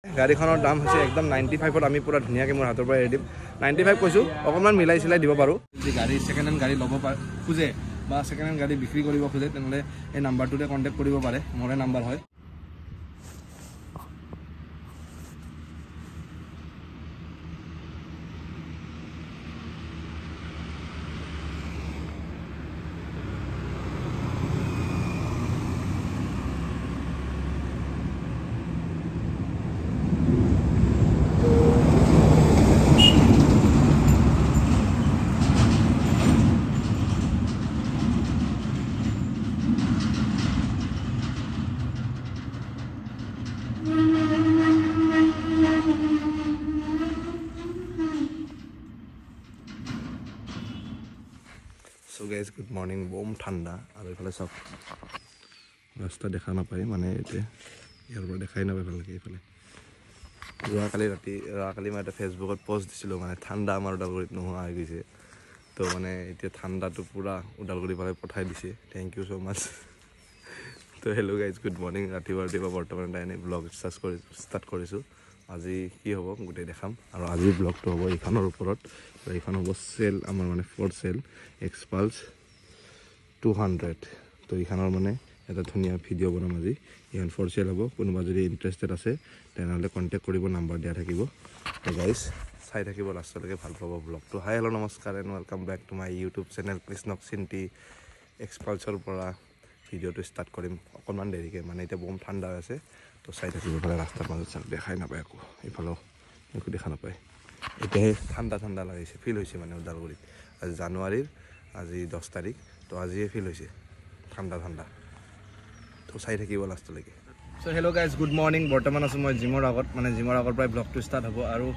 গাড়ীখনৰ দাম হৈছে একদম 95ত আমি পুৰা ধুনীয়াকৈ মোৰ হাতৰ পৰা এৰি দিম 95 কৈছোঁ অকণমান মিলাই চিলাই দিব পাৰোঁ যদি গাড়ী ছেকেণ্ড হেণ্ড গাড়ী ল'ব খোজে বা ছেকেণ্ড হেণ্ড গাড়ী বিক্ৰী কৰিব খোজে তেনেহ'লে এই নাম্বাৰটোতে কণ্টেক্ট কৰিব পাৰে মোৰে নাম্বাৰ হয় So guys, good morning. Bom thanda. Aru ifale sab rasta dekha na pai mane ete yar par dekhai na pai bhalke ifale. Kali ma eta Facebook ot post disilo mane thanda amar Udalgurit noho aa gise. To mane ete thanda to pura Udalguri pale pathai dise. Thank you so much. To hello guys, good morning. Ratiba bortoman ta ene vlog start korisu. আজি কি হ'ব গুটে দেখাম আৰু আজি ব্লগটো হ'ব এইখনৰ ওপৰত আৰু এইখন হ'ব সেল আমাৰ মানে ফৰ সেল এক্সপালস 200 তো এইখনৰ মানে এটা ধুনীয়া ভিডিঅ' বনাম আজি এইখন ফৰ সেল হ'ব কোনোবা যদি ইন্টাৰেষ্টেড আছে তেনেহ'লে কন্টেক্ট কৰিব নাম্বাৰ দিয়া থাকিব তো গাইস চাই থাকিব লাষ্টলৈকে ভাল পাব ব্লগটো হাই হেল্ল' নমস্কাৰ and welcome back to my YouTube channel কৃষ্ণক চিন্তি এক্সপালসৰ পৰা ভিডিঅ'টো ষ্টাৰ্ট কৰিম অকণমান দেৰিকৈ মানে এতিয়া বম ঠাণ্ডা হৈ আছে তো চাই থাকিব পাৰে ৰাস্তাৰ মাজত চাক দেখাই নাপায় আকৌ এইফালেও একো দেখা নাপায় এতিয়াহে ঠাণ্ডা লাগিছে ফিল হৈছে মানে ওদালগুৰিত আজি জানুৱাৰীৰ আজি 10 তাৰিখ তো আজিয়ে ফিল হৈছে ঠাণ্ডা তো চাই থাকিব লাষ্টলৈকে so hello' guys good morning বৰ্তমান আছোঁ মই জিমৰ আগত মানে জিমৰ আগৰ পৰাই ব্লগটো ষ্টাৰ্ট হ'ব আৰু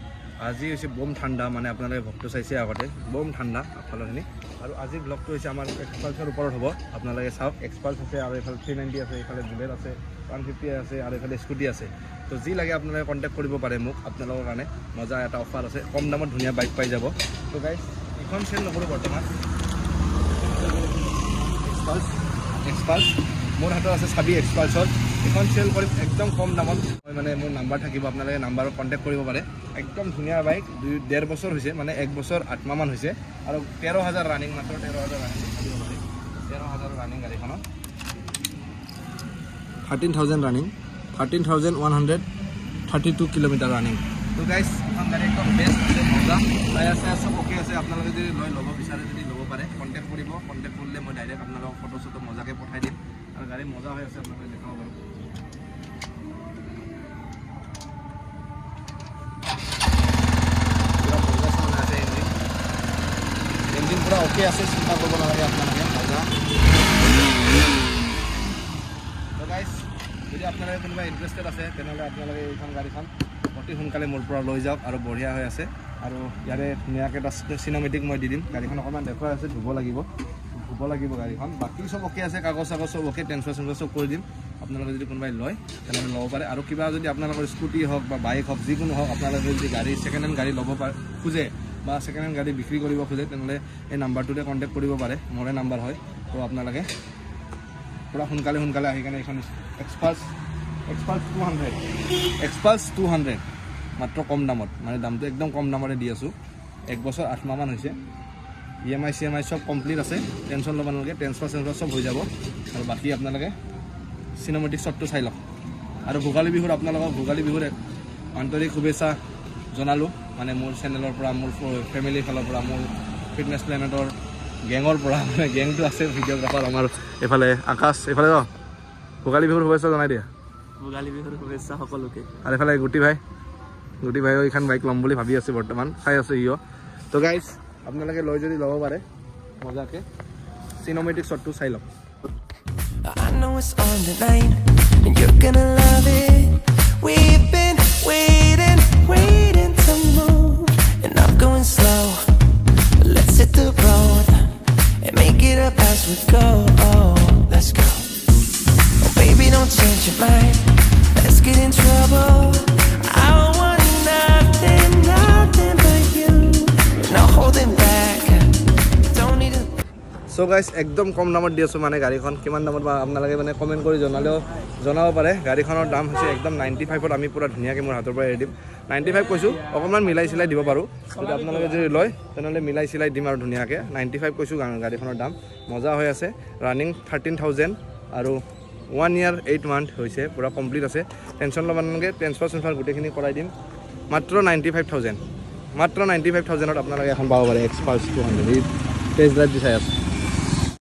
আজি হৈছে বম ঠাণ্ডা মানে আপোনালোকে ভক্ত চাইছে আগতে বম ঠাণ্ডা আপোনালোকখিনি আৰু আজি ব্লগটো হৈছে আমাৰ এক্সপালছৰ ওপৰত হ'ব আপোনালোকে চাওক এক্সপালছ আছে আৰু এইফালে 390 আছে এইফালে বুলেট আছে 150 আছে আৰু এইফালে স্কুটি আছে তো যি লাগে আপোনালোকে কণ্টেক্ট কৰিব পাৰে মোক আপোনালোকৰ কাৰণে মজা এটা অফাৰ আছে কম দামত ধুনীয়া বাইক পাই যাব তো গাইজ এখন চেল নকৰোঁ বৰ্তমান এক্সপালছ মোৰ হাতত আছে চাবি এক্সপালছৰ এখন চেল কৰিম একদম কম দামত মই মানে মোৰ নাম্বাৰ থাকিব আপোনালোকে নাম্বাৰত কণ্টেক্ট কৰিব পাৰে একদম ধুনীয়া বাইক 1.5 বছৰ হৈছে মানে 1 বছৰ 8 মাহমান হৈছে আৰু 13,000 ৰানিং মাত্ৰ 13,000 ৰানিং 13,000 ৰানিং গাড়ীখনত 13,000 ৰানিং 13,132 কিলোমিটাৰ ৰানিং তো গাইজ এখন গাড়ী একদম বেষ্ট আছে মজা টায়াৰ চব অ'কে আছে আপোনালোকে যদি ল'ব বিচাৰে যদি ল'ব পাৰে কণ্টেক্ট কৰিব কণ্টেক্ট কৰিলে মই ডাইৰেক্ট আপোনালোকক ফটো চটো মজাকৈ পঠাই দিম আৰু গাড়ী মজা হৈ আছে আপোনালোকে দেখাব পাৰিব ইঞ্জিন পুৰা অ'কে আছে চিন্তা কৰিব নালাগে আপোনালোকে মজা তো গাইজ যদি আপোনালোকে কোনোবা ইণ্টাৰেষ্টেড আছে তেনেহ'লে আপোনালোকে এইখন গাড়ীখন অতি সোনকালে মোৰ পৰা লৈ যাওক আৰু বঢ়িয়া হৈ আছে আৰু ইয়াৰে ধুনীয়াকৈ এটা চিনেমেটিক মই দি দিম গাড়ীখন অকণমান দেখুৱাই আছে ধুব লাগিব গাড়ীখন বাকী চব অ'কে আছে কাগজ চব অ'কে ট্ৰেন্সফাৰ চব কৰি দিম আপোনালোকে যদি কোনোবাই লয় তেনেহ'লে ল'ব পাৰে আৰু কিবা যদি আপোনালোকৰ স্কুটি হওক বা বাইক হওক যিকোনো হওক আপোনালোকে যদি গাড়ী ছেকেণ্ড হেণ্ড গাড়ী ল'ব খোজে বা ছেকেণ্ড হেণ্ড গাড়ী বিক্ৰী কৰিব খোজে তেনেহ'লে এই নাম্বাৰটোতে কণ্টেক্ট কৰিব পাৰে মোৰে নাম্বাৰ হয় তো আপোনালোকে পুৰা সোনকালে আহি কেনে এইখন এক্সপালছ 200 মাত্ৰ কম দামত মানে দামটো একদম কম দামতে দি আছোঁ 1 বছৰ 8 মাহমান হৈছে EMI চব কমপ্লিট আছে টেনশ্যন ল'ব নালাগে ট্ৰেন্সফাৰ চব হৈ যাব আৰু বাকী আপোনালোকে চিনেমেটিক শ্বটটো চাই লওক আৰু ভোগালী বিহুৰ আপোনালোকক ভোগালী বিহুৰ আন্তৰিক শুভেচ্ছা জনালোঁ মানে মোৰ চেনেলৰ পৰা মোৰ ফেমিলিৰ ফালৰ পৰা মোৰ ফিটনেছ প্লেনেটৰ গেঙৰ পৰা মানে গেংটো আছে ভিডিঅ'গ্ৰাফাৰ আমাৰ এইফালে আকাশ এইফালে ন ভোগালী বিহুৰ শুভেচ্ছা জনাই দিয়া ভোগালী বিহুৰ শুভেচ্ছা সকলোকে আৰু এইফালে গুটি ভাই এইখন বাইক ল'ম বুলি ভাবি আছে বৰ্তমান চাই আছে ইও তো গাইজ আপোনালোকে লৈ যদি ল'ব পাৰে মজাকৈ চিনেমেটিক শ্বটটো চাই লওক I know it's on tonight and you're gonna love it. We've been waiting to move and I'm going slow. Let's hit the road and make it up as we go. Oh, let's go. Oh, baby, don't change your mind. Let's get in trouble. I want nothing but you. No holding back. Don't need a So so guys একদম কম দামত দি আছোঁ মানে গাড়ীখন কিমান দামত বা আপোনালোকে মানে কমেণ্ট কৰি জনাব পাৰে গাড়ীখনৰ দাম হৈছে একদম 95ত আমি পূৰা ধুনীয়াকৈ মোৰ হাতৰ পৰা এৰি দিম 95 কৈছোঁ অকণমান মিলাই চিলাই দিব পাৰোঁ যদি আপোনালোকে যদি লয় তেনেহ'লে মিলাই চিলাই দিম আৰু ধুনীয়াকৈ 95 কৈছোঁ গাড়ীখনৰ দাম মজা হৈ আছে ৰানিং 13,000 আৰু 1 year 8 month হৈছে পূৰা কমপ্লিট আছে টেনশ্যন ল'ব নালাগে ট্ৰেন্সফাৰ গোটেইখিনি কৰাই দিম মাত্ৰ 95,000 মাত্ৰ 95,000ত আপোনালোকে এখন পাব পাৰে এক্সপাল্ছ 200 টেষ্ট ড্ৰাইভ দি চাই আছে